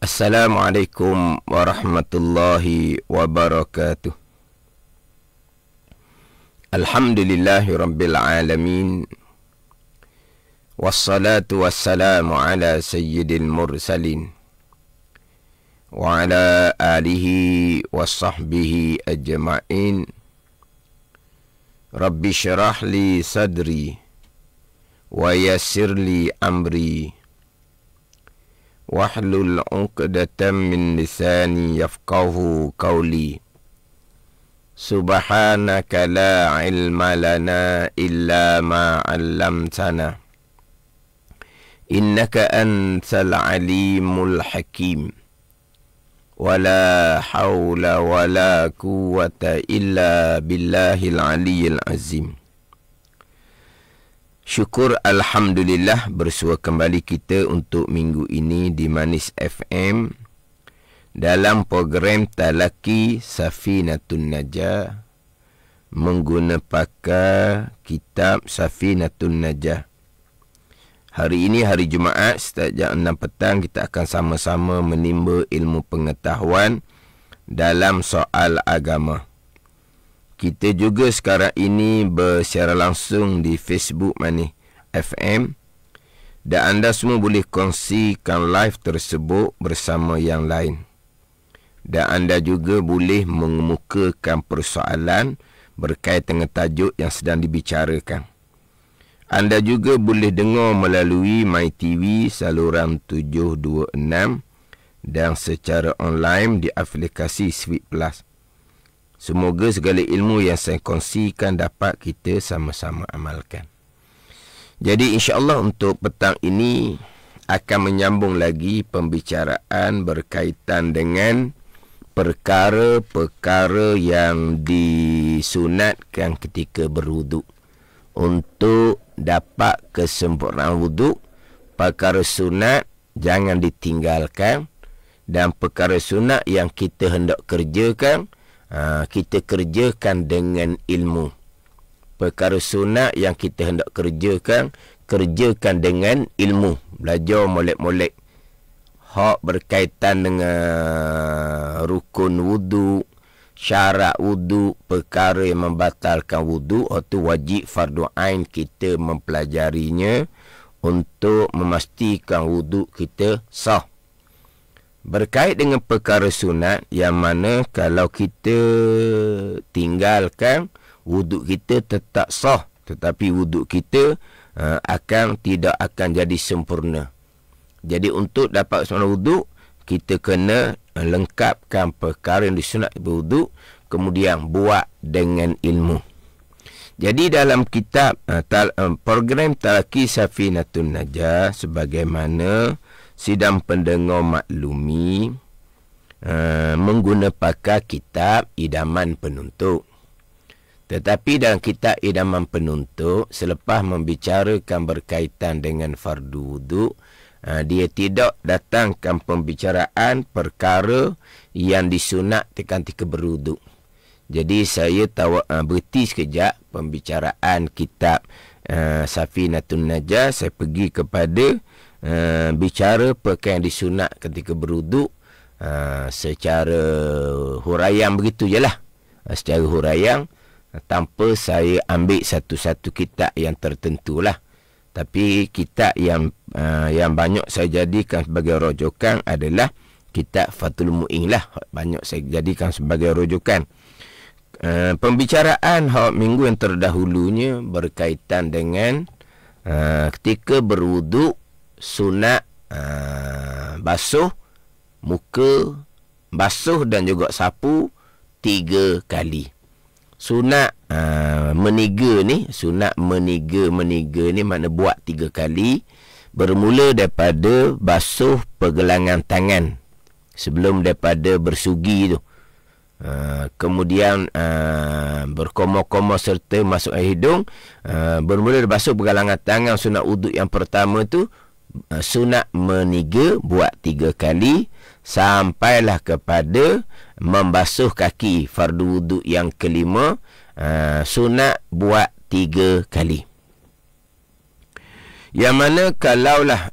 Assalamualaikum warahmatullahi wabarakatuh. Alhamdulillahi rabbil alamin. Wassalatu wassalamu ala sayyidil mursalin wa ala alihi wa sahbihi ajma'in. Rabbi syrah li sadri wa yassir li amri wahlul 'uqdatam min lisani yafqahu qawli. Subhanaka la ilma lana illa ma 'allamtana innaka antal alimul hakim. Wala hawla wala quwwata illa billahil aliyyil azim. Syukur Alhamdulillah, bersua kembali kita untuk minggu ini di Manis FM dalam program Talaki Safinatun Najah menggunakan kitab Safinatun Najah. Hari ini hari Jumaat, start jam 6 petang, kita akan sama-sama menimba ilmu pengetahuan dalam soal agama. Kita juga sekarang ini bersiaran langsung di Facebook Manis FM dan anda semua boleh kongsikan live tersebut bersama yang lain. Dan anda juga boleh mengemukakan persoalan berkaitan dengan tajuk yang sedang dibicarakan. Anda juga boleh dengar melalui MyTV saluran 726 dan secara online di aplikasi Sweet Plus. Semoga segala ilmu yang saya kongsikan dapat kita sama-sama amalkan. Jadi insya-Allah untuk petang ini akan menyambung lagi pembicaraan berkaitan dengan perkara-perkara yang disunatkan ketika berwuduk. Untuk dapat kesempurnaan wuduk, perkara sunat jangan ditinggalkan, dan perkara sunat yang kita hendak kerjakan, kita kerjakan dengan ilmu. Perkara sunat yang kita hendak kerjakan, kerjakan dengan ilmu. Belajar molek-molek hak berkaitan dengan rukun wuduk, syarat wuduk, perkara yang membatalkan wuduk, itu wajib fardu ain kita mempelajarinya untuk memastikan wuduk kita sah. Berkait dengan perkara sunat yang mana kalau kita tinggalkan, wuduk kita tetap sah, tetapi wuduk kita tidak akan jadi sempurna. Jadi untuk dapat sempurna wuduk, kita kena lengkapkan perkara yang disunat berwuduk, kemudian buat dengan ilmu. Jadi dalam kitab program Talaki Safinatun Najah, sebagaimana sidang pendengar maklumi, menggunakan kitab Idaman Penuntut. Tetapi dalam kitab Idaman Penuntut, selepas membicarakan berkaitan dengan fardu wuduk, dia tidak datangkan pembicaraan perkara yang disunat ketika berwuduk. Jadi saya berhenti sekejap pembicaraan kitab Safinatun Najah. Saya pergi kepada bicara perkara yang disunat ketika berwuduk secara huraian, begitu je lah, secara huraian, tanpa saya ambil satu-satu kitab yang tertentu lah. Tapi kitab yang banyak saya jadikan sebagai rujukan adalah kitab Fathul Mu'in lah, banyak saya jadikan sebagai rujukan. Pembicaraan minggu yang terdahulunya berkaitan dengan ketika berwuduk sunat basuh muka, basuh dan juga sapu 3 kali. Sunat meniga ni, sunat meniga ni makna buat 3 kali, bermula daripada basuh pergelangan tangan sebelum daripada bersugi tu. Kemudian berkomor-komor serta masuk air hidung, bermula dari basuh pergelangan tangan. Sunat wuduk yang pertama tu sunat meniga buat 3 kali, sampailah kepada membasuh kaki fardu wuduk yang kelima, sunat buat 3 kali. Yang mana kalaulah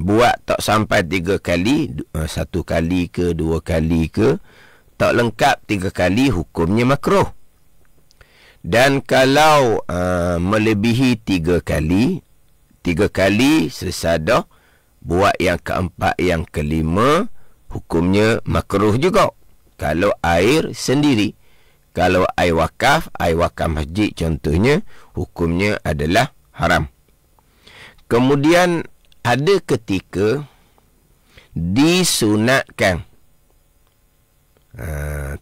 buat tak sampai 3 kali, 1 kali ke 2 kali ke, tak lengkap 3 kali, hukumnya makruh. Dan kalau melebihi 3 kali, 3 kali selesai dah, buat yang keempat, yang kelima, hukumnya makruh juga. Kalau air sendiri. Kalau air wakaf masjid contohnya, hukumnya adalah haram. Kemudian ada ketika disunatkan,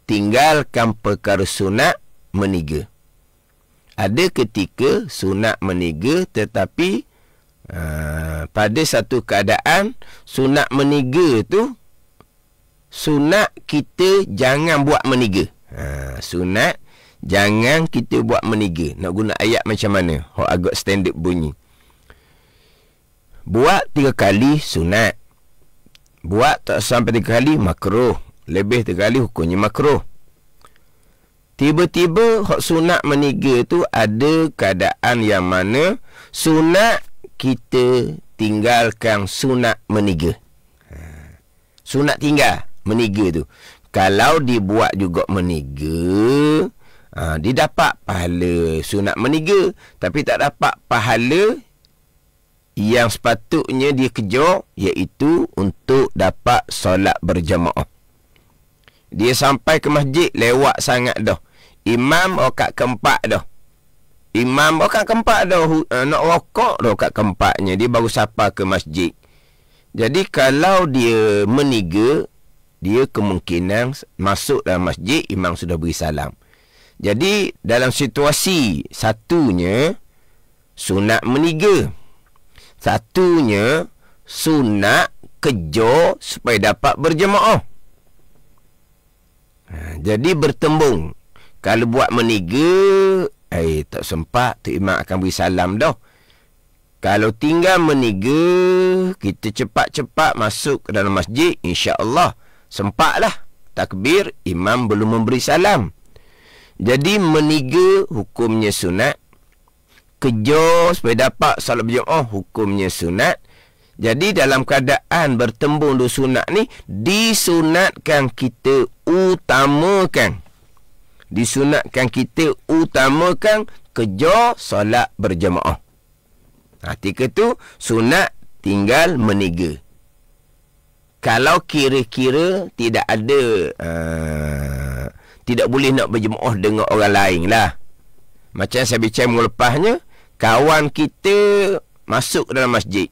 tinggalkan perkara sunat meniga. Ada ketika sunat meniga, tetapi pada satu keadaan sunat meniga tu, sunat kita jangan buat meniga. Sunat jangan kita buat meniga. Nak guna ayat macam mana? Agak standard bunyi. Buat 3 kali sunat, buat tak sampai 3 kali makruh, lebih 3 kali hukumnya makruh. Tiba-tiba hak sunat meniga tu ada keadaan yang mana sunat kita tinggalkan sunat meniga. Sunat tinggal meniga tu, kalau dibuat juga meniga, dia dapat pahala sunat meniga, tapi tak dapat pahala yang sepatutnya dia kejar, iaitu untuk dapat solat berjamaah. Dia sampai ke masjid lewat sangat dah, imam rakaat keempat dah, nak rokok dah rakaat keempatnya, dia baru sampai ke masjid. Jadi kalau dia meniga, dia kemungkinan masuk dalam masjid, imam sudah beri salam. Jadi dalam situasi satunya sunat meniga, satunya sunat kejar supaya dapat berjemaah. Jadi bertembung. Kalau buat meniga, tak sempat, tu imam akan beri salam dah. Kalau tinggal meniga, kita cepat-cepat masuk ke dalam masjid, insya-Allah sempatlah takbir, imam belum memberi salam. Jadi meniga hukumnya sunat, kejar supaya dapat salat berjamaah hukumnya sunat. Jadi dalam keadaan bertembung dua sunat ni, disunatkan kita utamakan, kejar salat berjamaah. Ketika tu sunat tinggal meniga. Kalau kira-kira tidak ada, tidak boleh nak berjemaah dengan orang lain lah. Macam saya bincang minggu lepasnya, kawan kita masuk dalam masjid.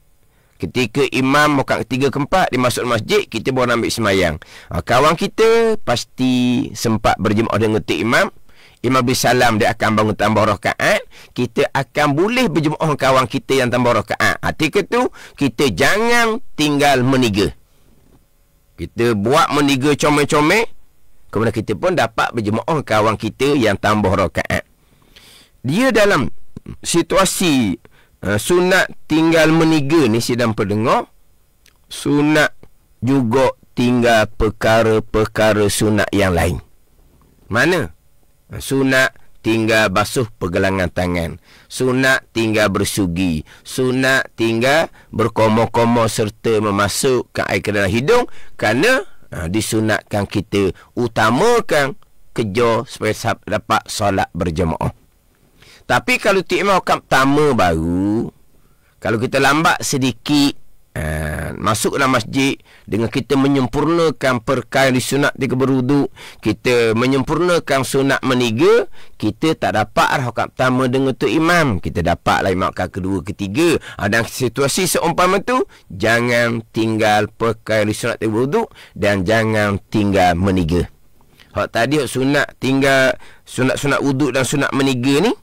Ketika imam rakaat ketiga keempat, dia masuk masjid, kita baru ambil semayang. Kawan kita pasti sempat berjemaah dengan imam. Imam beri salam, dia akan bangun tambah rakaat. Kita akan boleh berjemaah dengan kawan kita yang tambah rakaat. Ketika tu, kita jangan tinggal meniga. Kita buat meniga comel-comel, kemudian kita pun dapat berjemaah kawan kita yang tambah rakaat. Dia dalam situasi sunat tinggal meniga ni, sidang pendengar, sunat juga tinggal perkara-perkara sunat yang lain. Mana? Sunat tinggal basuh pergelangan tangan, sunat tinggal bersugi, sunat tinggal berkomoh-komoh serta memasukkan air ke dalam hidung, kerana disunatkan kita utamakan kejar supaya dapat solat berjemaah. Tapi kalau tikmau waktu pertama baru, kalau kita lambat sedikit, masuk dalam masjid dengan kita menyempurnakan perkara disunat tiga berwuduk, kita menyempurnakan sunat meniga, kita tak dapat rakaat pertama dengan tu imam, kita dapatlah imam rakaat kedua, ketiga. Dan situasi seumpama tu, jangan tinggal perkara disunat tiga berwuduk dan jangan tinggal meniga. Hak tadi hak sunat tinggal sunat-sunat wuduk dan sunat meniga ni,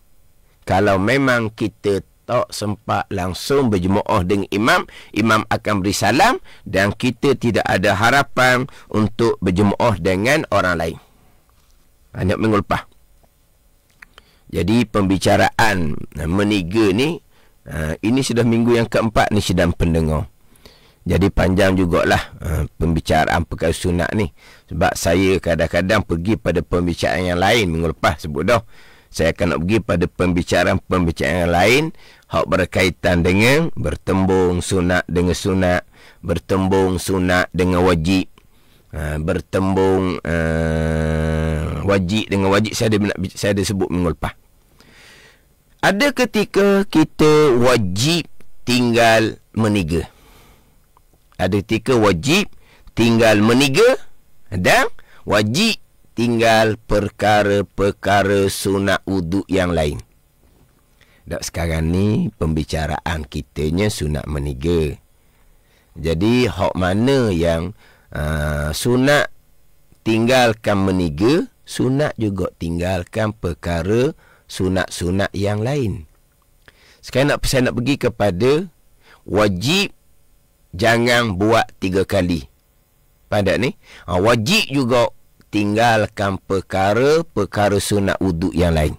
kalau memang kita tak sempat langsung berjemaah dengan imam, imam akan beri salam dan kita tidak ada harapan untuk berjemaah dengan orang lain. Hanya minggu lepas. Jadi pembicaraan meniga ni, ini sudah minggu yang keempat ni sidang pendengar. Jadi panjang jugalah pembicaraan perkara sunat ni. Sebab saya kadang-kadang pergi pada pembicaraan yang lain minggu lepas sebut dah. saya akan nak pergi pada pembicaraan-pembicaraan yang lain hak berkaitan dengan bertembung sunat dengan sunat, bertembung sunat dengan wajib, bertembung wajib dengan wajib. Saya ada sebut minggu lepas. Ada ketika kita wajib tinggal meniga. Ada ketika wajib tinggal meniga dan wajib tinggal perkara-perkara sunat wuduk yang lain. Dan sekarang ni pembicaraan kitanya sunat meniga. Jadi hak mana yang sunat tinggalkan meniga, sunat juga tinggalkan perkara sunat-sunat yang lain. Sekarang saya nak pergi kepada wajib jangan buat 3 kali. Pada ni, wajib juga tinggalkan perkara-perkara sunat wuduk yang lain.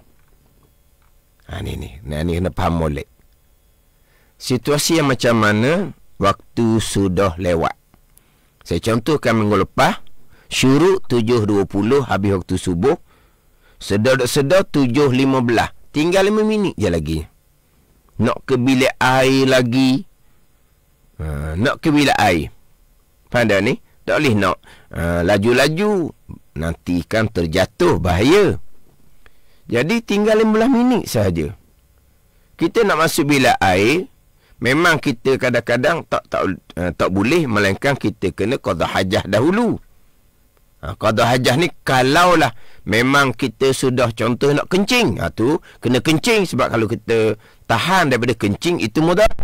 Ni kena faham molek. Situasi yang macam mana waktu sudah lewat. Saya contohkan minggu lepas, syuruk 7.20 habis waktu subuh. Sedar-sedar 7.15. Tinggal 5 minit je lagi. Nak ke bilik air lagi. Nak ke bilik air. Faham tak ni? Tak boleh nak laju-laju. Nanti kan terjatuh, bahaya. Jadi tinggal 15 minit sahaja. Kita nak masuk bilik air, memang kita kadang-kadang tak boleh, melainkan kita kena qada hajah dahulu. Qada hajah ni kalaulah memang kita sudah contoh nak kencing, tu kena kencing, sebab kalau kita tahan daripada kencing itu mudarat.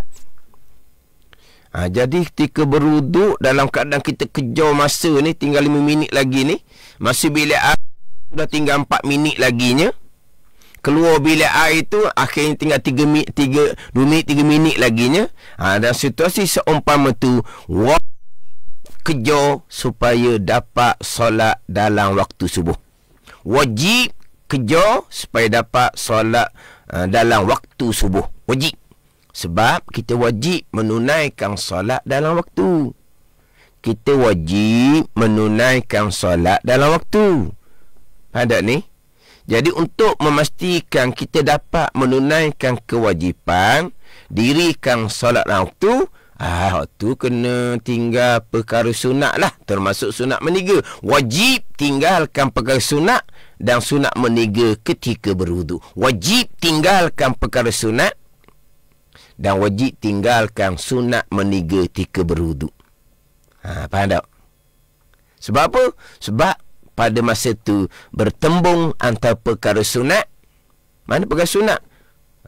Jadi ketika berwuduk dalam keadaan kita kejar masa ni, tinggal 5 minit lagi ni, masuk bilik air sudah tinggal 4 minit laginya, keluar bilik air tu akhirnya tinggal 2 minit 3 minit laginya. Dan situasi seumpama tu kejar supaya dapat solat dalam waktu subuh. Wajib kejar supaya dapat solat dalam waktu subuh. Wajib. Sebab kita wajib menunaikan solat dalam waktu. Kita wajib menunaikan solat dalam waktu. Ada ni? Jadi untuk memastikan kita dapat menunaikan kewajipan dirikan solat dalam waktu, waktu kena tinggal perkara sunat lah, termasuk sunat meniga. Wajib tinggalkan perkara sunat dan sunat meniga ketika berwudu. Wajib tinggalkan perkara sunat dan wajib tinggalkan sunat meniga ketika berwudu. Faham tak? Sebab apa? Sebab pada masa tu bertembung antara perkara sunat. Mana perkara sunat?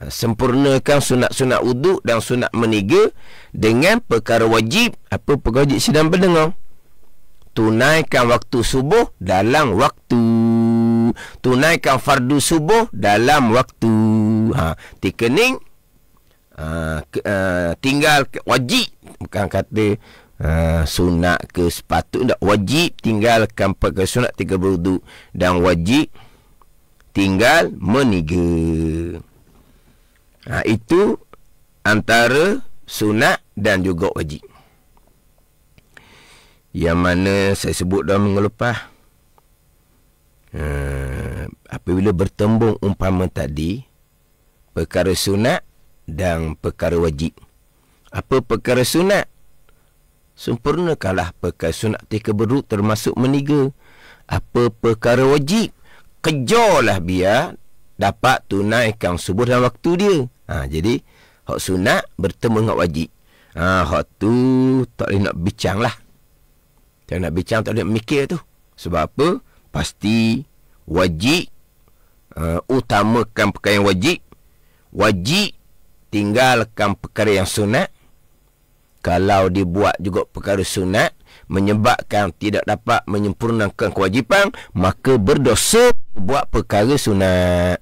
Sempurnakan sunat-sunat wuduk dan sunat meniga dengan perkara wajib. Apa perkara wajib sedang berdengar? Tunaikan waktu subuh dalam waktu. Tunaikan fardu subuh dalam waktu. Tikening tinggal wajib, bukan kata sunat ke sepatutnya, wajib tinggalkan perkara sunat ketika berwuduk dan wajib tinggal meniga. Itu antara sunat dan juga wajib. Yang mana saya sebut dalam minggu lepas, apabila bertembung umpama tadi perkara sunat dan perkara wajib. Apa perkara sunat? Sempurnakanlah perkara sunat ketika berwuduk termasuk meniga. Apa perkara wajib? Kejarlah biar dapat tunaikan subuh dalam waktu dia. Jadi hak sunat bertemu dengan wajib. Hak tu tak boleh nak bincang lah. Tak nak bincang, tak boleh nak mikir tu. Sebab apa? Pasti wajib utamakan perkara yang wajib. Wajib tinggalkan perkara yang sunat. Kalau dibuat juga perkara sunat menyebabkan tidak dapat menyempurnakan kewajipan, maka berdosa buat perkara sunat.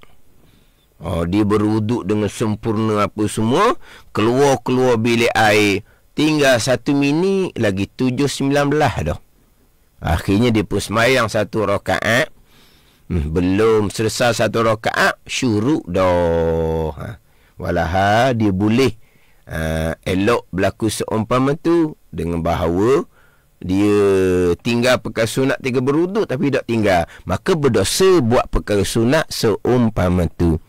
Dia berwuduk dengan sempurna apa semua, keluar bilik air, tinggal 1 minit lagi 7.19 dah. Akhirnya dia pun semayang 1 rakaat. Belum selesai 1 rakaat, syuruk dah. Walaha dia boleh elok berlaku seumpama tu dengan bahawa dia tinggal perkara sunat 3 berwuduk tapi tak tinggal, maka berdosa buat perkara sunat seumpama tu.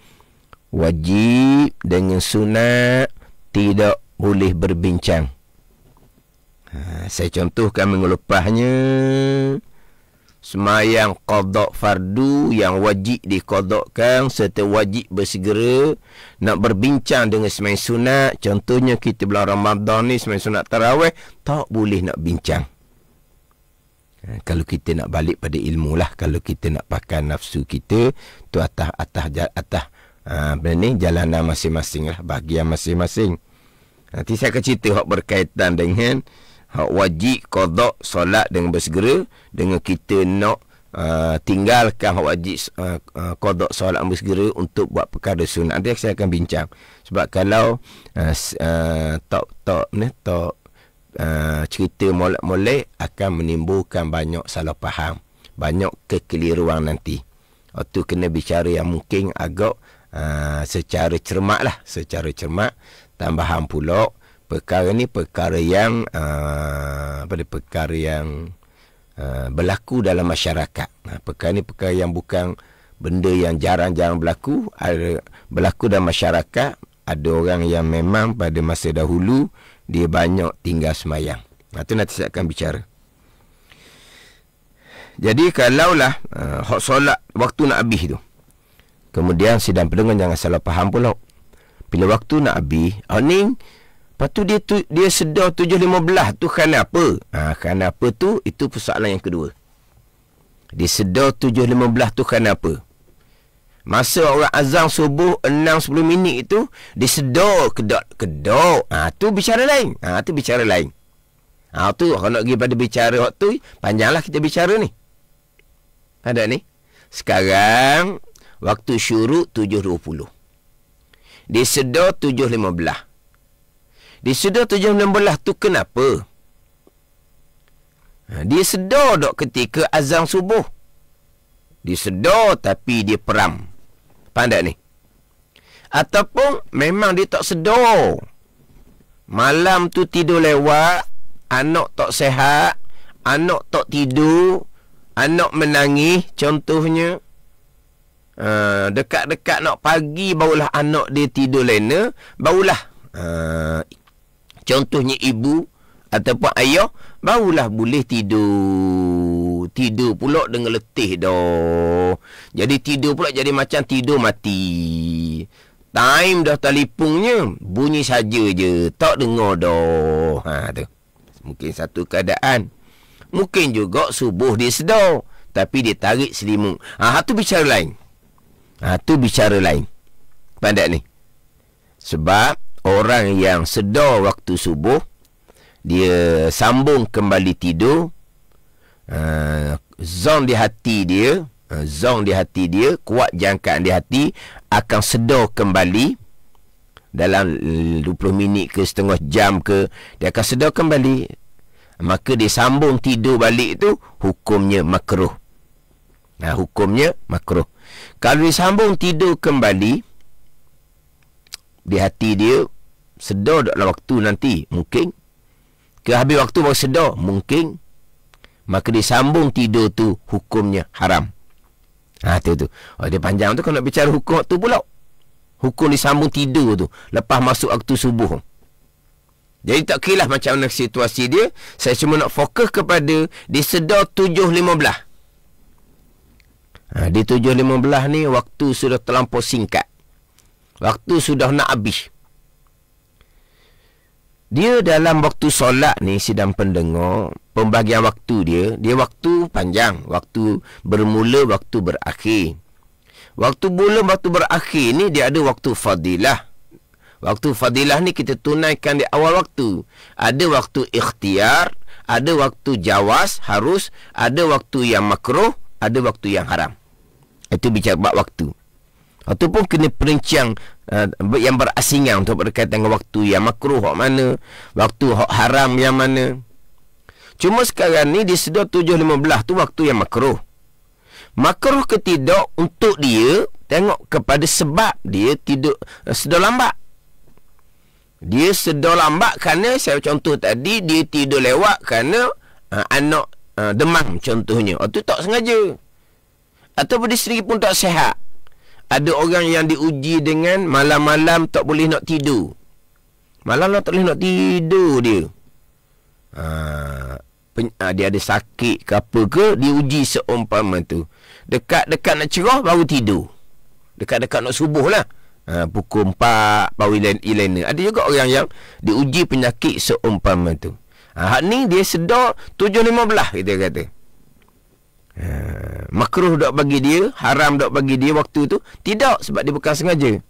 Wajib dengan sunat tidak boleh berbincang. Saya contohkan minggu lepasnya, semayang qada fardu yang wajib diqadakan serta wajib bersegera nak berbincang dengan semayang sunat. Contohnya kita bulan Ramadan ni semayang sunat tarawih, tak boleh nak bincang. Kalau kita nak balik pada ilmu lah, kalau kita nak pakai nafsu kita tu atas jalanan masing-masing lah, bahagian masing-masing. Nanti saya akan cerita hak berkaitan dengan hak wajib qada solat dengan bersegera, dengan kita nak tinggalkan hak wajib qada solat bersegera untuk buat perkara sunat. Nanti saya akan bincang. Sebab kalau cerita molek-molek akan menimbulkan banyak salah faham, banyak kekeliruan nanti. Waktu kena bicara yang mungkin agak secara cermat lah, secara cermat. Tambahan pula perkara ni perkara yang berlaku dalam masyarakat. Perkara ni perkara yang bukan benda yang jarang-jarang berlaku. Berlaku dalam masyarakat. Ada orang yang memang pada masa dahulu dia banyak tinggal semayang. Itu nanti saya akan bicara. Jadi kalaulah hak solat waktu nak habis tu, kemudian sidang pendengar jangan salah faham pula. Bila waktu nak habis, ni lepas tu dia sedar 7.15 tu kerana apa? Kerana apa tu? Itu persoalan yang kedua. Dia sedar 7.15 tu kerana apa? Masa orang azan subuh 6-10 minit itu, dia sedar kedok. Tu bicara lain. Tu bicara lain. Tu kalau nak pergi pada bicara waktu, panjanglah kita bicara ni. Ada ni. Sekarang waktu syuruk 7.20. Dia sedar 7.15. Dia sedar 7.15 tu kenapa? Dia sedar tak ketika azan subuh? Dia sedar tapi dia peram. Pandai ni. Ataupun memang dia tak sedar. Malam tu tidur lewat, anak tak sihat, anak tak tidur, anak menangis contohnya. Dekat-dekat nak pagi barulah anak dia tidur lena, barulah contohnya ibu ataupun ayah barulah boleh tidur pula dengan letih dah. Jadi tidur pula jadi macam tidur mati. Time dah telefonnya bunyi saja je, tak dengar dah. Tu mungkin satu keadaan. Mungkin juga subuh dia sedar tapi dia tarik selimut. Tu bicara lain. Tu bicara lain. Pandai ni. Sebab orang yang sedar waktu subuh, dia sambung kembali tidur, zon di hati dia, kuat jangkaan di hati, akan sedar kembali dalam 20 minit ke setengah jam ke, dia akan sedar kembali. Maka dia sambung tidur balik tu, hukumnya makruh. Hukumnya makruh. Kalau dia sambung tidur kembali, di hati dia sedar dalam waktu nanti, mungkin ke habis waktu baru sedar, mungkin, maka dia sambung tidur tu hukumnya haram. Tu. Dia panjang tu kalau nak bicara hukum tu pula. Hukum disambung tidur tu lepas masuk waktu subuh. Jadi tak kira lah macam mana situasi dia. Saya cuma nak fokus kepada dia sedar 7.15. Di 7.15 ni waktu sudah terlampau singkat. Waktu sudah nak habis. Dia dalam waktu solat ni, sidang pendengar, pembahagian waktu dia waktu panjang. Waktu bermula, waktu berakhir. Waktu mula, waktu berakhir ni dia ada waktu fadilah. Waktu fadilah ni kita tunaikan di awal waktu. Ada waktu ikhtiar, ada waktu jawaz, harus, ada waktu yang makruh, ada waktu yang haram. Itu bicara bab waktu. Ataupun kena perinciang yang berasingan untuk berkaitan dengan waktu yang makruh hak mana, waktu hak haram yang mana. Cuma sekarang ni dia sedar 7.15 tu waktu yang makruh. Makruh ke tidak untuk dia tengok kepada sebab dia tidur sedar lambat. Dia sedar lambat kerana saya contoh tadi dia tidur lewat kerana anak demam contohnya, itu tak sengaja. Ataupun dia sendiri pun tak sihat. Ada orang yang diuji dengan malam-malam tak boleh nak tidur. Malam tak boleh nak tidur dia. Dia ada sakit ke apa ke, diuji seumpama tu. Dekat-dekat nak cerah baru tidur. Dekat-dekat nak subuh lah. Pukul 4 baru ilena. Ada juga orang yang diuji penyakit seumpama tu. Hak ni dia sedar 7.15 kita kata. Makruh dok bagi dia, haram dok bagi dia waktu tu. Tidak, sebab dia bukan sengaja.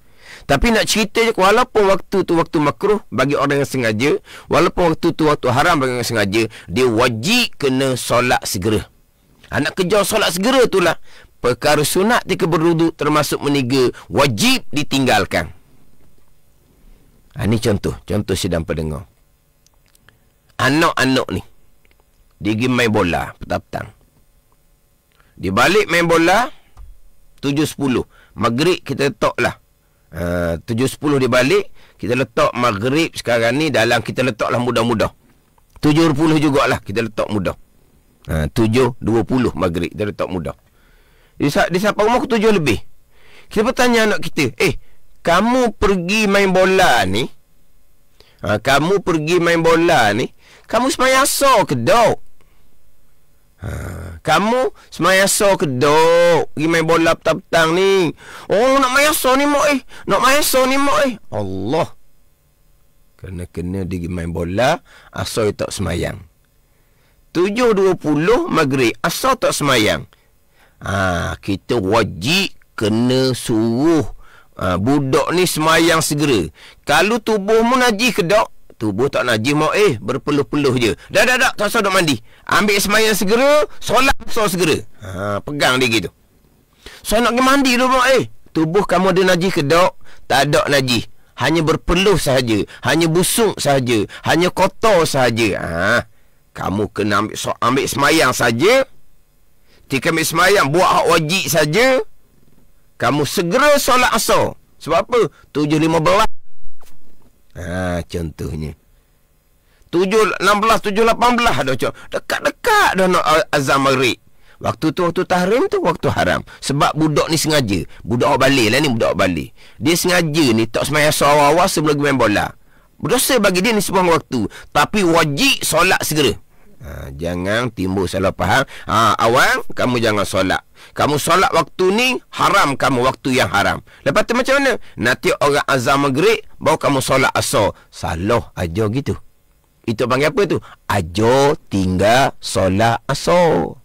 Tapi nak cerita je, walaupun waktu tu waktu makruh bagi orang yang sengaja, walaupun waktu tu waktu haram bagi orang yang sengaja, dia wajib kena solat segera. Nak kejar solat segera itulah perkara sunat ketika berwuduk termasuk meniga, wajib ditinggalkan. Ini contoh sidang pendengar. Anak-anak ni dia pergi main bola petang-petang. Dia balik main bola 7.10. Maghrib kita letak lah 7.10 dia balik. Kita letak maghrib sekarang ni dalam, kita letak lah mudah-mudah 7.20 jugalah kita letak mudah. 7.20 maghrib kita letak mudah. Dia sampai rumah ke 7 lebih. Kita bertanya anak kita, kamu pergi main bola ni, kamu sembahyang asar ke dok? Kamu sembahyang asar ke dok? Pergi main bola petang-petang ni. Oh, nak main asar ni mak Nak main asar ni mak Allah. Kena-kena dia pergi main bola, asar tak sembahyang. 7.20 maghrib, asar tak sembahyang. Kita wajib kena suruh budak ni sembahyang segera. Kalau tubuhmu najis ke dok? Tubuh tak najis mak berpeluh-peluh je. Dah tak usah duk mandi. Ambil sembahyang segera, solat asar segera. Pegang dia gitu. So nak pergi mandi dulu mak tubuh kamu ada najis ke dok? Tak ada najis. Hanya berpeluh sahaja, hanya busuk sahaja, hanya kotor sahaja. Kamu kena ambil sembahyang saja. Jika ambil sembahyang buat hak wajib saja, kamu segera solat asar. Sebab apa? 7.15. Contohnya 7.16, 7.18 dah dekat-dekat dah nak azan maghrib. Waktu tu waktu tahrim tu waktu haram. Sebab budak ni sengaja. Budak balik lah ni, budak balik. Dia sengaja ni tak sembahyang asar awal-awal sebelum main bola. Berdosa bagi dia ni sebuah waktu. Tapi wajib solat segera. Jangan timbul salah faham. Awal kamu jangan solat. Kamu solat waktu ni haram, kamu waktu yang haram. Lepas tu macam mana? Nanti orang azan maghrib baru kamu solat asar. Salah aja gitu. Itu panggil apa tu? Aja tinggal solat asar.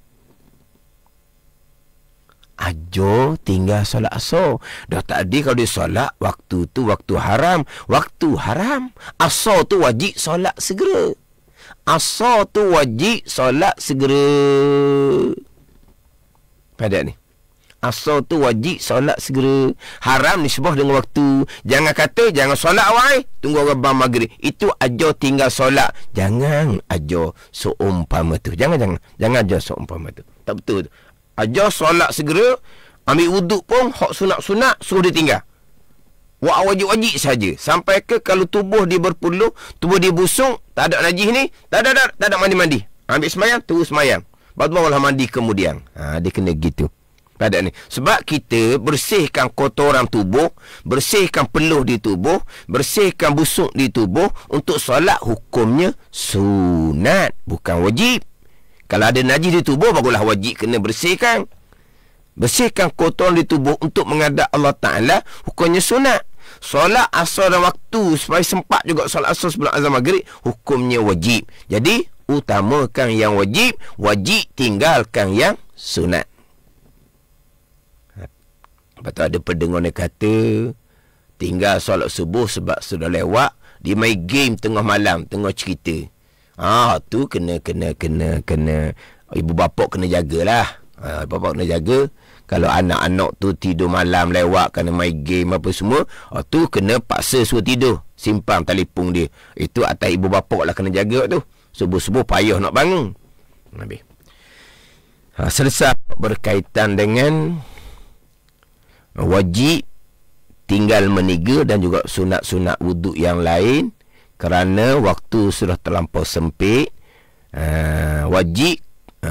Aja tinggal solat asar. Dah tak ada kalau dia solat waktu tu waktu haram. Waktu haram. Asar tu wajib solat segera. Asar tu wajib solat segera. Ada ni. Asar tu wajib solat segera. Haram nisbah dengan waktu. Jangan kata jangan solat awal, tunggu orang bang maghrib. Itu aja tinggal solat. Jangan aja seumpama tu. Jangan aja seumpama tu. Tak betul tu. Aja solat segera. Ambil wuduk pun hak sunat-sunat suruh dia tinggal. Wajib-wajib saja. Sampai ke kalau tubuh dia berpeluh, tubuh dia busuk, tak ada najis ni, tak ada mandi-mandi. Ambil sembahyang, terus sembahyang. Barulah mandi kemudian. Dia kena gitu. Tak ada ni. Sebab kita bersihkan kotoran tubuh, bersihkan peluh di tubuh, bersihkan busuk di tubuh. Untuk solat hukumnya sunat, bukan wajib. Kalau ada najis di tubuh, barulah wajib kena bersihkan. Bersihkan kotoran di tubuh untuk menghadap Allah Ta'ala, hukumnya sunat. Solat asar dan waktu supaya sempat juga solat asar sebelum azan maghrib, hukumnya wajib. Jadi utamakan yang wajib, wajib tinggalkan yang sunat. Lepas tu ada pendengar yang kata tinggal solat subuh sebab sudah lewat, dia main game tengah malam, tengah cerita. Tu kena ibu bapa kena jagalah. Ibu bapa kena jaga. Kalau anak-anak tu tidur malam lewat kerana main game apa semua, tu kena paksa suruh tidur, simpan telefon dia. Itu atas ibu bapa lah kena jaga tu. Subuh-subuh payah nak bangun. Habis. Selesai berkaitan dengan wajib tinggal meniga dan juga sunat-sunat wuduk yang lain. Kerana waktu sudah terlampau sempit, wajib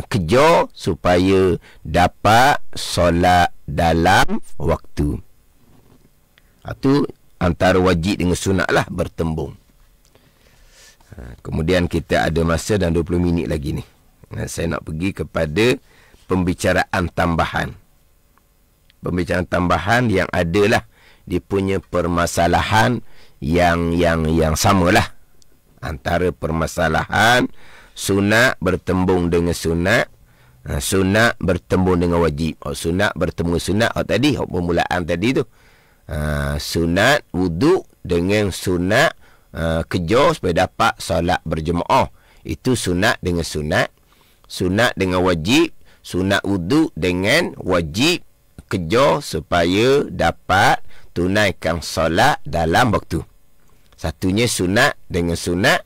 kerja supaya dapat solat dalam waktu. Itu antara wajib dengan sunat lah bertembung. Kemudian kita ada masa dan 20 minit lagi ni. Saya nak pergi kepada pembicaraan tambahan. Pembicaraan tambahan yang adalah dia punya permasalahan yang samalah. Antara permasalahan sunat bertembung dengan sunat, sunat bertembung dengan wajib. Sunat bertemu sunat tadi, permulaan tadi tu. Sunat wuduk dengan sunat kerja supaya dapat solat berjemaah. Itu sunat dengan sunat. Sunat dengan wajib. Sunat wuduk dengan wajib kerja supaya dapat tunaikan solat dalam waktu. Satunya sunat dengan sunat.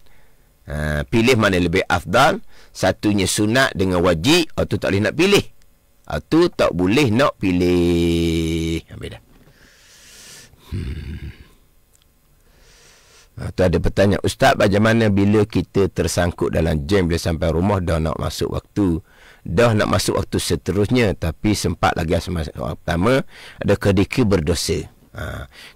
Pilih mana lebih afdal. Satunya sunat dengan wajib. Itu tak boleh nak pilih. Itu tak boleh nak pilih. Beda. Tu ada pertanyaan, Ustaz, bagaimana bila kita tersangkut dalam jam bila sampai rumah dah nak masuk waktu? Dah nak masuk waktu seterusnya tapi sempat lagi semasa pertama, adakah dia berdosa?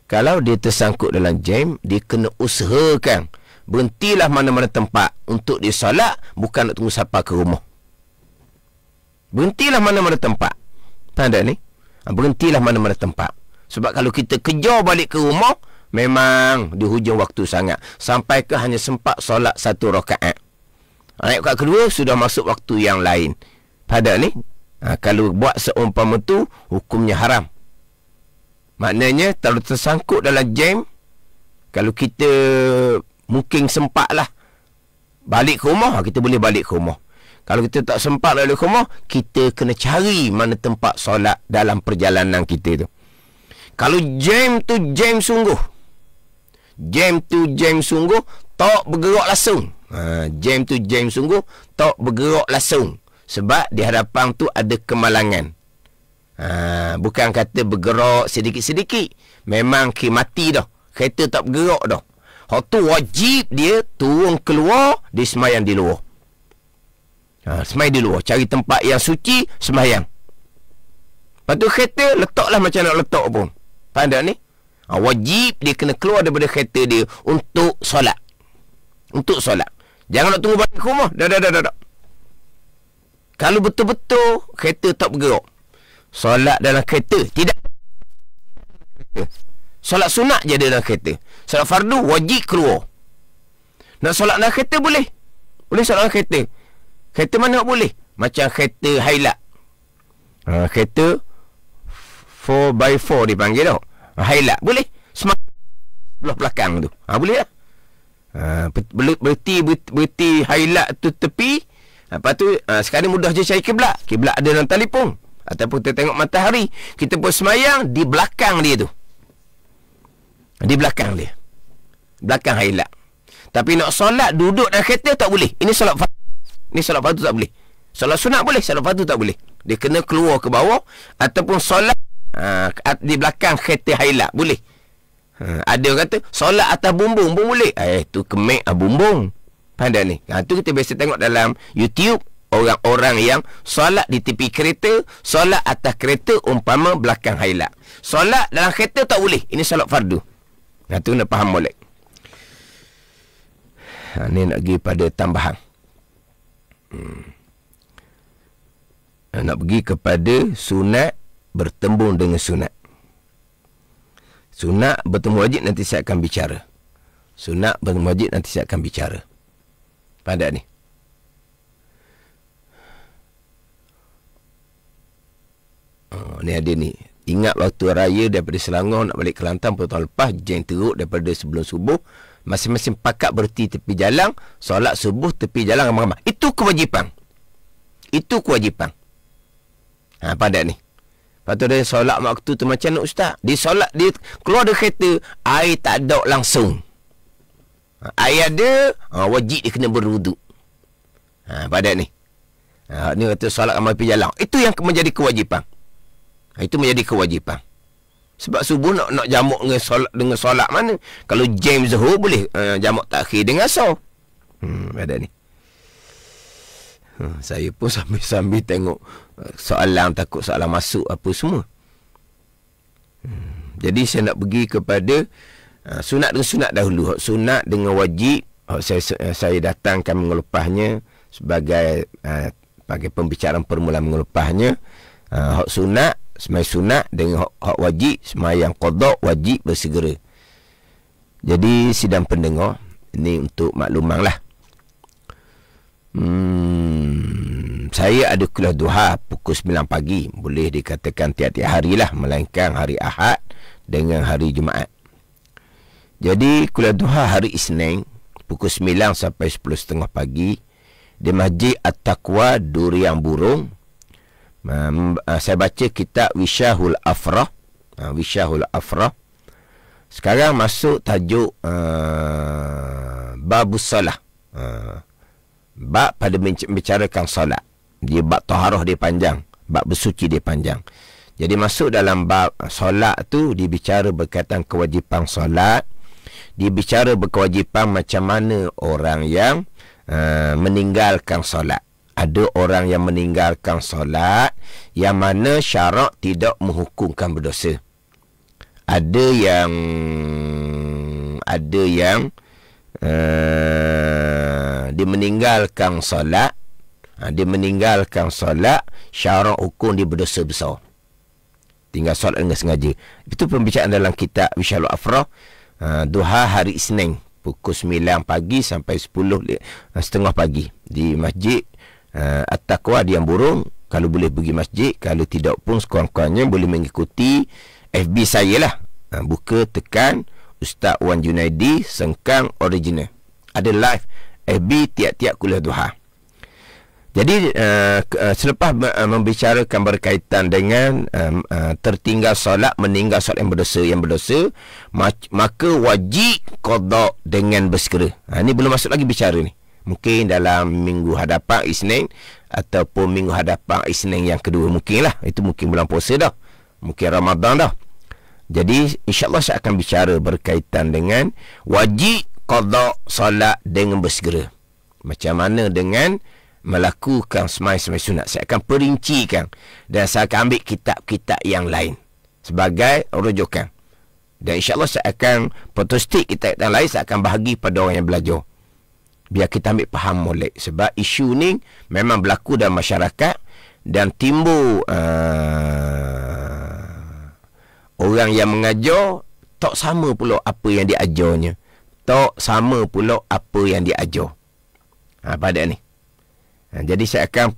Kalau dia tersangkut dalam jam, dia kena usahakan berhentilah mana-mana tempat untuk dia solat, bukan nak tunggu sampai ke rumah. Berhentilah mana-mana tempat. Tanda ni? Berhentilah mana-mana tempat. Sebab kalau kita kejar balik ke rumah, memang di hujung waktu sangat. Sampai ke hanya sempat solat 1 rakaat. Rakaat kedua sudah masuk waktu yang lain. Pada ni, kalau buat seumpama tu, hukumnya haram. Maknanya, kalau tersangkut dalam jam, kalau kita mungkin sempatlah balik ke rumah, kita boleh balik ke rumah. Kalau kita tak sempat balik ke rumah, kita kena cari mana tempat solat dalam perjalanan kita tu. Kalau jam tu jam sungguh, jam tu jam sungguh, tak bergerak langsung. Jam tu jam sungguh, tak bergerak langsung. Sebab di hadapan tu ada kemalangan. Bukan kata bergerak sedikit-sedikit. Memang mati dah. Kereta tak bergerak dah. Hak tu wajib dia turun keluar, dia semayang di luar. Semayang di luar. Cari tempat yang suci, semayang. Lepas tu kereta, letaklah macam nak letak pun. Faham tak ni? Wajib dia kena keluar daripada kereta dia untuk solat. Untuk solat. Jangan nak tunggu balik ke rumah. Dah. Kalau betul-betul kereta tak bergerak, solat dalam kereta tidak. Solat sunat je dalam kereta. Solat fardu wajib keluar. Nak solat dalam kereta boleh. Boleh solat dalam kereta. Kereta mana boleh? Macam kereta highlight. Kereta 4x4 dipanggil tau. Highlight boleh. Sebelah belakang tu. Boleh lah. Berhenti highlight tu tepi. Lepas tu sekarang mudah je cari kiblat. Kiblat ada dalam telefon. Ataupun kita tengok matahari. Kita pun semayang di belakang dia tu. Di belakang dia. Belakang highlight. Tapi nak solat duduk dalam kereta tak boleh. Ini solat fardu. Ini solat fardu tak boleh. Solat sunat boleh, solat fardu tak boleh. Dia kena keluar ke bawah. Ataupun solat di belakang kereta highlight boleh. Ada orang kata solat atas bumbung pun boleh. Tu kemek bumbung. Pandai ni. Tu kita biasa tengok dalam YouTube. Orang-orang yang solat di tepi kereta, solat atas kereta umpama belakang highlight. Solat dalam kereta tak boleh. Ini solat fardu. Tu nak faham boleh. Ni nak pergi pada tambahan. Nak pergi kepada sunat bertembung dengan sunat. Sunat bertemu wajib nanti saya akan bicara. Sunat bertemu wajib nanti saya akan bicara. Pada ni. Ni ada ni. Ingat waktu raya daripada Selangor nak balik Kelantan tahun lepas, jam teruk daripada sebelum subuh. Masing-masing pakat berhenti tepi jalan, solat subuh tepi jalan ramai-ramai. Itu kewajipan. Itu kewajipan. Pada ni. Lepas tu dia solat waktu tu macam nak ustaz. Dia solat, dia keluar dari kereta, air tak ada langsung. Air ada, wajib dia kena berwuduk. Pada ni. Ni kata solat ramai tepi jalan. Itu yang menjadi kewajipan. Itu menjadi kewajipan. Sebab subuh nak jamak dengan solat mana? Kalau jam Zuhur boleh jamak takhir dengan asar. Pada ni. Saya pun sambil-sambil tengok soalan, takut soalan masuk apa semua. Jadi saya nak pergi kepada sunat dengan sunat dahulu. Sunat dengan wajib, saya datangkan mengelepasnya sebagai pembicaraan permulaan mengelepasnya. Hak sunat, semai sunat, dengan hak wajib, semayang qada wajib bersegera. Jadi sidang pendengar, ini untuk makluman lah. Saya ada kuliah duha pukul 9 pagi. Boleh dikatakan tiap-tiap hari lah, melainkan hari Ahad dengan hari Jumaat. Jadi kuliah duha hari Isnin pukul 9 sampai 10.30 pagi di Masjid At-Taqwa Durian Burung. Saya baca kitab Wishahul Afrah. Wishahul Afrah. Sekarang masuk tajuk Babus Salah. Bab pada membicarakan solat. Dia bab taharah dia panjang, bab bersuci dia panjang. Jadi masuk dalam bab solat tu, dibicara berkaitan kewajipan solat. Dibicara berkewajipan macam mana orang yang meninggalkan solat. Ada orang yang meninggalkan solat yang mana syarak tidak menghukumkan berdosa. Ada yang dia meninggalkan solat, syarak hukum dia berdosa besar. Tinggal solat dengan sengaja. Itu pembicaraan dalam kitab Wishahul Afrah, duha hari Isnin pukul 9 pagi sampai 10.30 pagi di Masjid At-Taqwa Durian Burung. Kalau boleh pergi masjid, kalau tidak pun sekurang-kurangnya boleh mengikuti FB saya lah. Buka tekan Ustaz Wan Junaidi Sengkang Original. Ada live FB tiap-tiap kuliah duha. Jadi selepas membicarakan berkaitan dengan tertinggal solat, meninggal solat yang berdosa, maka wajib qada dengan bersegera. Ini belum masuk lagi bicara ni. Mungkin dalam minggu hadapan Isnin ataupun minggu hadapan Isnin yang kedua, mungkinlah. Itu mungkin bulan puasa dah, mungkin Ramadan dah. Jadi insya-Allah saya akan bicara berkaitan dengan wajib qada solat dengan bersegera. Macam mana dengan melakukan semai-semai sunat. Saya akan perincikan dan saya akan ambil kitab-kitab yang lain sebagai rujukan. Dan insya-Allah saya akan protostik kitab yang lain, saya akan bahagi pada orang yang belajar. Biar kita ambil faham molek. Sebab isu ni memang berlaku dalam masyarakat dan timbul orang yang mengajar tak sama pula apa yang diajarnya. Tak sama pula apa yang diajar. Pada ni. Jadi saya akan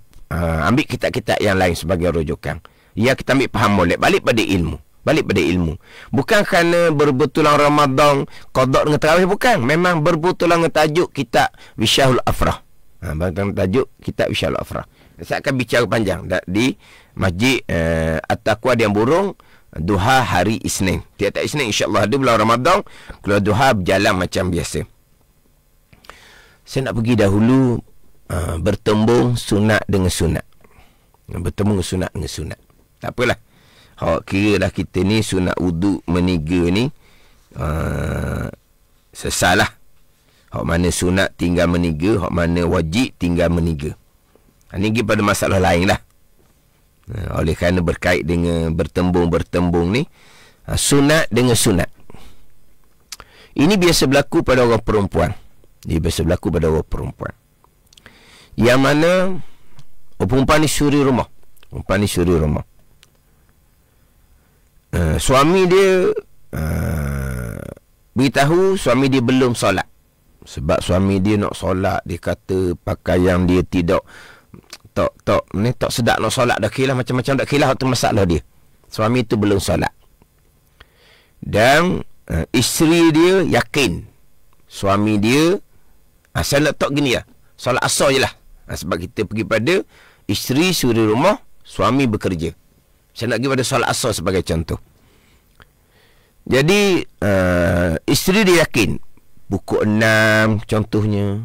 ambil kitab-kitab yang lain sebagai rujukan. Ya, kita ambil faham molek. Balik pada ilmu. Bukan kerana berbetulan Ramadan qada dengan tarawih, bukan. Memang berbetulan dengan tajuk kitab Wishahul Afrah. Tajuk kitab Wishahul Afrah. Saya akan bicara panjang di Masjid At-Taqwa Durian Burung, duha hari Isnin. Tiap-tiap Isnin insya-Allah ada bulan Ramadan, kalau duha berjalan macam biasa. Saya nak pergi dahulu bertembung sunat dengan sunat. Bertembung sunat dengan sunat. Tak apalah. Kira dah kita ni sunat wuduk meniga ni sesalah. Hak mana sunat tinggal meniga, hak mana wajib tinggal meniga. Ini pada masalah lain lah. Oleh kerana berkait dengan bertembung ni, sunat dengan sunat. Ini biasa berlaku pada orang perempuan. Yang mana perempuan ni suri rumah. Suami dia beritahu suami dia belum solat. Sebab suami dia nak solat, dia kata pakaian dia tak sedap nak solat, dah kira macam-macam, dah kira tu masalah dia. Suami tu belum solat. Dan isteri dia yakin suami dia saya letak gini lah, solat asar je lah. Sebab kita pergi pada isteri suri rumah, suami bekerja. Saya nak pergi pada solat asar sebagai contoh. Jadi isteri dia yakin pukul 6 contohnya,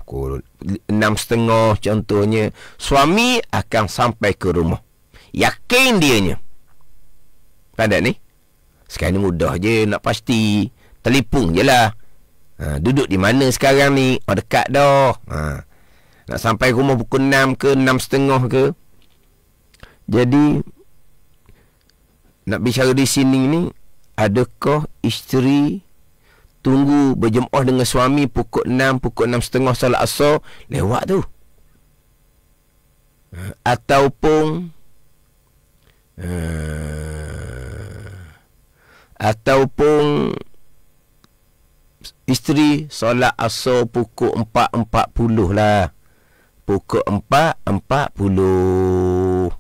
pukul 6.30 contohnya, suami akan sampai ke rumah. Yakin dianya. Pandai ni. Sekarang ni mudah je nak pasti. Telefon je lah. Duduk di mana sekarang ni? Dekat dah. Nak sampai rumah pukul 6 ke 6.30 ke. Jadi nak bicara di sini ni, adakah isteri tunggu berjemaah dengan suami pukul 6, pukul 6.30 solat asar lewat tu, ataupun isteri solat asar pukul 4.40 lah, pukul 4.40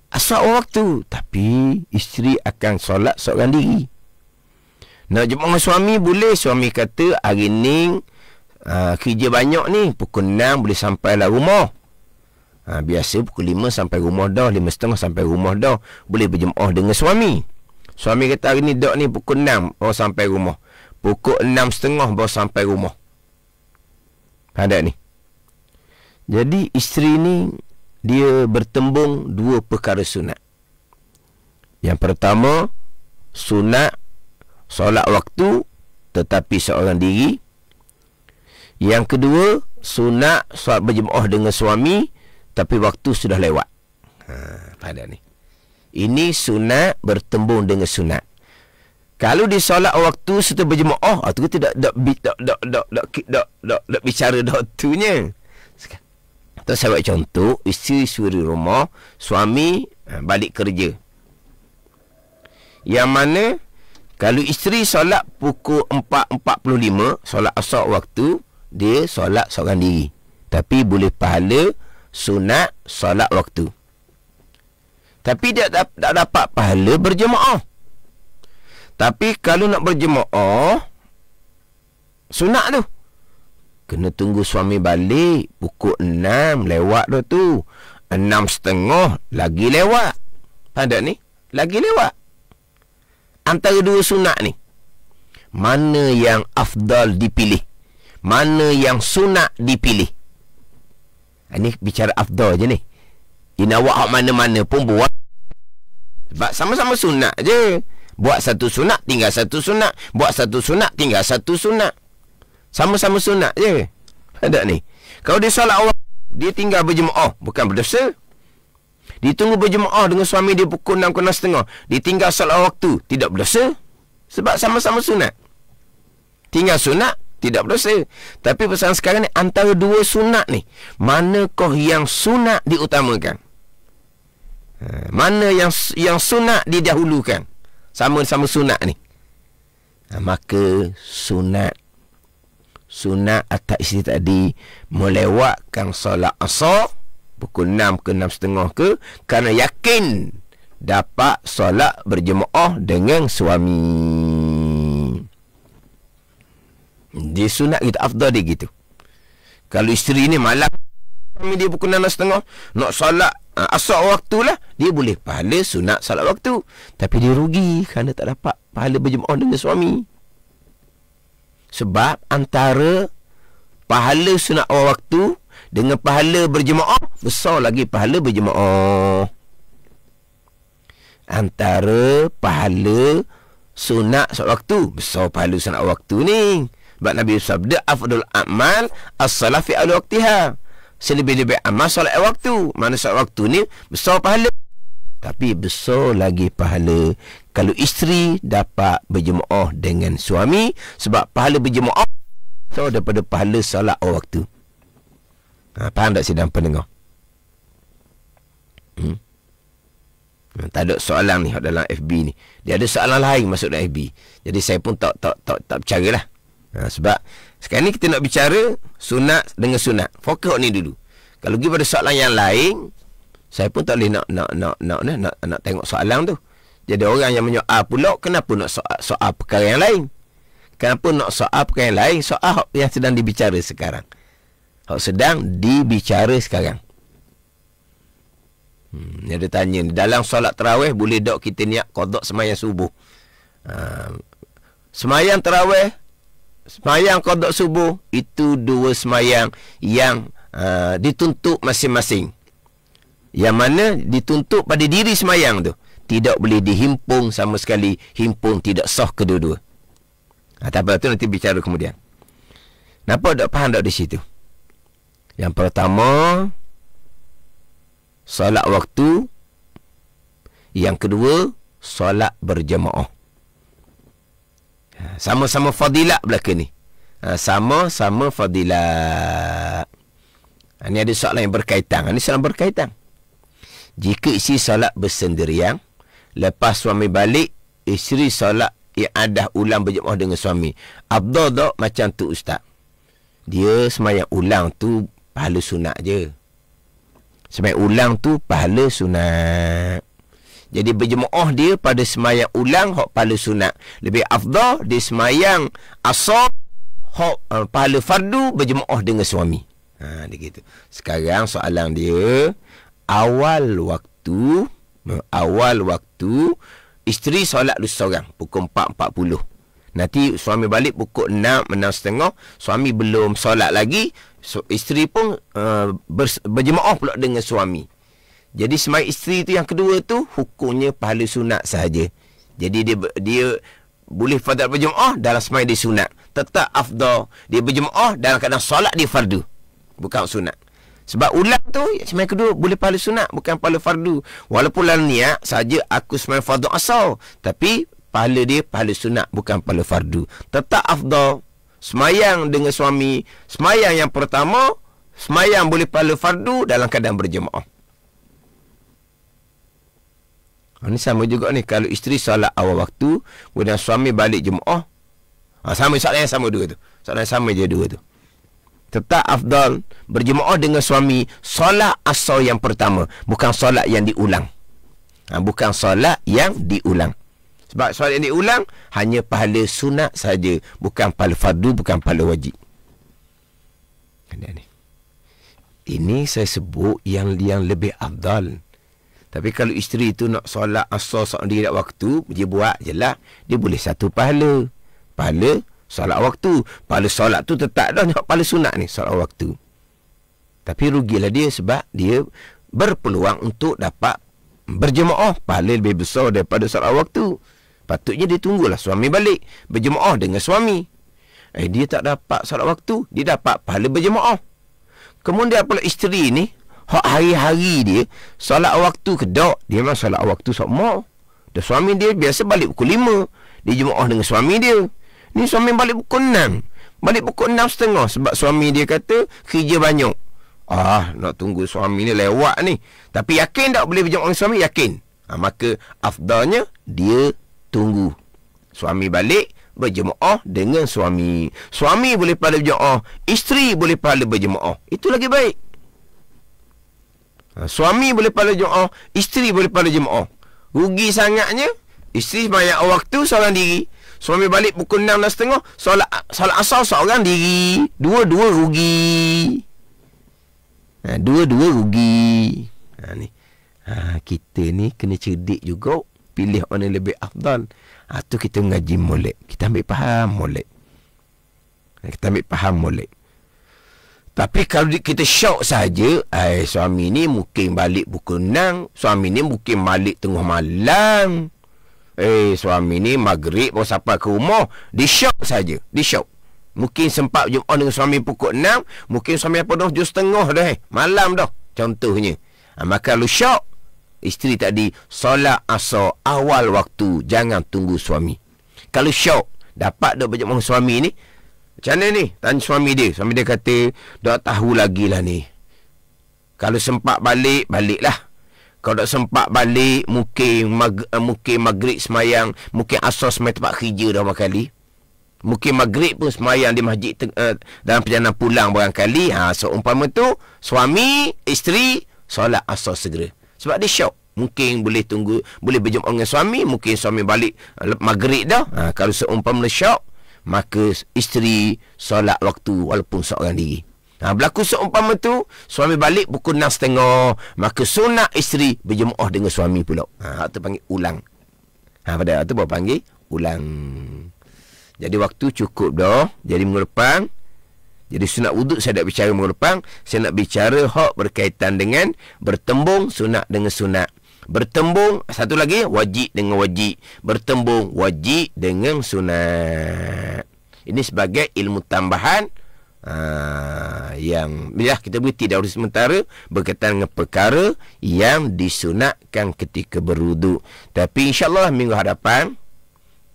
asar waktu, tapi isteri akan solat seorang diri. Nak jumpa dengan suami boleh. Suami kata hari ni kerja banyak ni, pukul 6 boleh sampai lah rumah. Biasa pukul 5 sampai rumah dah, 5.30 sampai rumah dah, boleh berjemaah dengan suami. Suami kata hari ni dok ni pukul 6 baru sampai rumah, pukul 6.30 baru sampai rumah. Ada ni. Jadi isteri ni dia bertembung dua perkara sunat. Yang pertama, sunat solat waktu tetapi seorang diri. Yang kedua, sunat solat berjemaah dengan suami tapi waktu sudah lewat. Pada ni. Ini sunat bertembung dengan sunat. Kalau di solat waktu serta berjemaah, tu kita tak bicara waktunya. Terus saya buat contoh, isteri suri rumah, suami balik kerja. Yang mana kalau isteri solat pukul 4.45, solat asar waktu, dia solat seorang diri. Tapi boleh pahala sunat solat waktu. Tapi dia tak dapat pahala berjemaah. Tapi kalau nak berjemaah, sunat tu, kena tunggu suami balik pukul 6 lewat dah tu. 6.30 lagi lewat. Ada ni, lagi lewat. Antara dua sunat ni, mana yang afdal dipilih? Mana yang sunat dipilih? Ini bicara afdal je ni. Ini awak mana-mana pun buat. Sebab sama-sama sunat je. Buat satu sunat, tinggal satu sunat. Buat satu sunat, tinggal satu sunat. Sama-sama sunat je. Ada ni. Kalau dia solat awal, dia tinggal berjemaah, bukan berdosa. Ditunggu berjemaah dengan suami dia pukul 6 ke 6.30, dia tinggal solat waktu, tidak berdosa. Sebab sama-sama sunat. Tinggal sunat, tidak berdosa. Tapi pesan sekarang ni, antara dua sunat ni, manakah yang sunat diutamakan? Mana yang sunat didahulukan? Sama-sama sunat ni. Maka sunat atas isteri tadi melewatkan solat asar pukul 6 ke 6.30 ke, kerana yakin dapat solat berjemaah dengan suami. Dia sunat kita afdal dia gitu. Kalau isteri ni malam suami dia pukul 6.30 nak solat asar waktu lah, dia boleh pahala sunat solat waktu, tapi dia rugi kerana tak dapat pahala berjemaah dengan suami. Sebab antara pahala sunat awal waktu dengan pahala berjemaah, besar lagi pahala berjemaah. Antara pahala sunat solat waktu, besar pahala sunat awal waktu ni. Sebab Nabi bersabda, afdal a'mal as-salat fi awal waktiha. Selebih-lebih amal solat waktu. Mana solat waktu ni besar pahala. Tapi besar lagi pahala kalau isteri dapat berjemaah dengan suami. Sebab pahala berjemaah so daripada pahala solat waktu. Faham tak sidang pendengar? Tak ada soalan ni dalam FB ni. Dia ada soalan lain masuk dalam FB. Jadi saya pun tak bercara lah. Sebab sekarang ni kita nak bicara sunat dengan sunat. Fokus ni dulu. Kalau pergi pada soalan yang lain, saya pun tak boleh nak tengok soalan tu. Jadi orang yang menyoal pula, kenapa nak soal perkara yang lain? Kenapa nak soal perkara yang lain? Soal yang sedang dibicara sekarang. Sedang dibicara sekarang. Dia ada tanya, dalam solat tarawih boleh tak kita niat qada sembahyang subuh? Sembahyang tarawih, sembahyang qada subuh, itu dua sembahyang yang dituntut masing-masing. Yang mana dituntut pada diri sembahyang tu, tidak boleh dihimpun sama sekali. Himpun tidak sah kedua-dua. Tapi itu nanti bicara kemudian. Nampak tak faham tak di situ? Yang pertama, solat waktu. Yang kedua, solat berjemaah. Sama-sama fadilat belaka ni. Sama-sama fadilat. Ini ada soalan yang berkaitan. Ini soalan berkaitan. Jika isi solat bersendirian, lepas suami balik, isteri solat i'adah ulang berjemaah dengan suami. Afdal tak macam tu ustaz? Dia semayang ulang tu pahala sunat je. Semayang ulang tu pahala sunat. Jadi berjemaah dia pada semayang ulang hak pahala sunat. Lebih afdal dia semayang asar hak pahala fardu berjemaah dengan suami. Dia gitu. Sekarang soalan dia, awal waktu isteri solat dulu seorang pukul 4.40. Nanti suami balik pukul 6, 6.30. Suami belum solat lagi. Isteri pun berjemaah pula dengan suami. Jadi semayang isteri tu yang kedua tu hukumnya pahala sunat sahaja. Jadi dia boleh fardhu berjemaah dalam semayang dia sunat. Tetap afdal dia berjemaah dalam keadaan solat dia fardu, bukan sunat. Sebab ulang tu semayang kedua boleh pahala sunat, bukan pahala fardu. Walaupun dalam niat saja aku semayang fardu asal, tapi pahala dia pahala sunat, bukan pahala fardu. Tetap afdal semayang dengan suami. Semayang yang pertama, semayang boleh pahala fardu dalam keadaan berjemaah. Ini sama juga ni. Kalau isteri solat awal waktu, kemudian suami balik jemaah, sama soalan yang sama dua tu. Soalan yang sama je dua tu. Tetap afdal berjemaah dengan suami solat asar yang pertama, bukan solat yang diulang. Bukan solat yang diulang. Sebab solat yang diulang hanya pahala sunat saja, bukan pahala fardu, bukan pahala wajib. Ini saya sebut yang lebih afdal. Tapi kalau isteri tu nak solat asar sendiri waktu, dia buat je lah. Dia boleh satu pahala. Pahala solat waktu. Pahala solat tu tetap dah pahala sunat ni, solat waktu. Tapi rugilah dia sebab dia berpeluang untuk dapat berjemaah. Pahala lebih besar daripada solat waktu. Patutnya dia tunggulah suami balik, berjemaah dengan suami. Dia tak dapat solat waktu, dia dapat pahala berjemaah. Kemudian pula isteri ni, hari-hari dia solat waktu ke tak? Dia memang solat waktu sama. Dan suami dia biasa balik pukul 5. Dia jemaah dengan suami dia. Ni suami balik pukul 6. Balik pukul 6.30 sebab suami dia kata kerja banyak. Nak tunggu suami ni lewat ni. Tapi yakin tak boleh berjemaah dengan suami? Yakin. Maka afdalnya dia tunggu suami balik, berjemaah dengan suami. Suami boleh pahala berjemaah, isteri boleh pahala berjemaah. Itu lagi baik. Suami boleh pahala jemaah, isteri boleh pahala jemaah. Rugi sangatnya isteri sembahyang waktu seorang diri, suami balik pukul 6.30, solat asar seorang diri. Dua-dua rugi. Dua-dua rugi. Ni. Kita ni kena cerdik juga, pilih orang yang lebih afdal. Tu kita ngaji molek, kita ambil faham molek. Tapi kalau kita syok saja, suami ni mungkin balik pukul 6, suami ni mungkin balik tengah malam, suami ni maghrib baru sampai ke rumah, dia syok saja, dia syok. Mungkin sempat jemaah dengan suami pukul 6, mungkin suami apa dah 7.30 dah, malam dah, contohnya. Maka kalau syok, isteri tadi solat asar awal waktu, jangan tunggu suami. Kalau syok, dapat dah berjemaah suami ni, macam mana ni? Tanya suami dia. Suami dia kata, tak tahu lagi lah ni. Kalau sempat balik, baliklah. Kalau tak sempat balik, mungkin maghrib semayang, mungkin asar semayang tempat kerja dah berkali. Mungkin maghrib pun semayang di masjid dalam perjalanan pulang barangkali. Seumpama tu, suami, isteri, solat asar segera. Sebab dia syok. Mungkin boleh tunggu, boleh berjemaah dengan suami, mungkin suami balik maghrib dah. Kalau seumpama syok, maka isteri solat waktu walaupun seorang diri. Berlaku seumpama tu, suami balik pukul 6.30, maka sunat isteri berjemaah dengan suami pula. Itu panggil ulang. Pada waktu baru panggil ulang. Jadi waktu cukup dah. Jadi minggu depan, jadi sunat wuduk saya nak bicara minggu depan. Saya nak bicara hak berkaitan dengan bertembung sunat dengan sunat. Bertembung, satu lagi, wajib dengan wajib. Bertembung, wajib dengan sunat. Ini sebagai ilmu tambahan yang ya kita berhenti dahulu sementara berkaitan dengan perkara yang disunatkan ketika berwuduk. Tapi insyaAllah minggu hadapan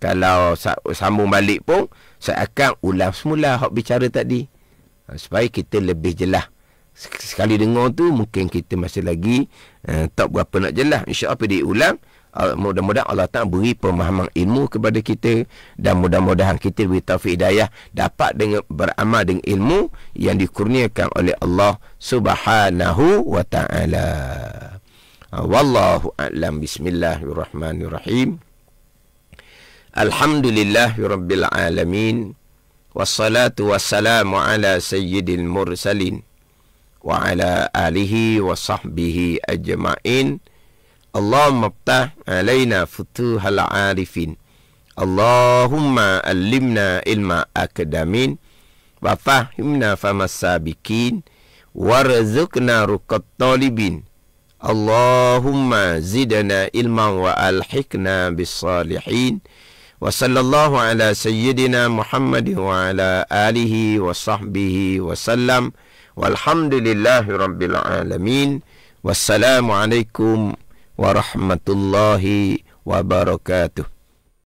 kalau sambung balik pun saya akan ulang semula hak bicara tadi, supaya kita lebih jelas. Sekali dengar tu mungkin kita masih lagi tak berapa nak jelas. InsyaAllah pergi ulang. Mudah-mudahan Allah Ta'ala beri pemahaman ilmu kepada kita, dan mudah-mudahan kita beri taufik hidayah dapat dengan beramal dengan ilmu yang dikurniakan oleh Allah Subhanahu wa Ta'ala. Wallahu a'lam. Bismillahirrahmanirrahim. Alhamdulillahirabbil alamin. Wassalatu wassalamu ala sayyidil mursalin wa ala alihi wa sahbihi ajma'in. Allahumma ftah alaina futuhal arifin. Allahumma allimna ilma akadamin wa fahimna famas sabikin warzuqna ruqat talibin. Allahumma zidna ilman wa alhiqna bis salihin. Wa sallallahu ala sayyidina Muhammad wa ala alihi wa sahbihi wa sallam. Walhamdulillahi rabbil alamin. Wassalamualaikum warahmatullahi wabarakatuh.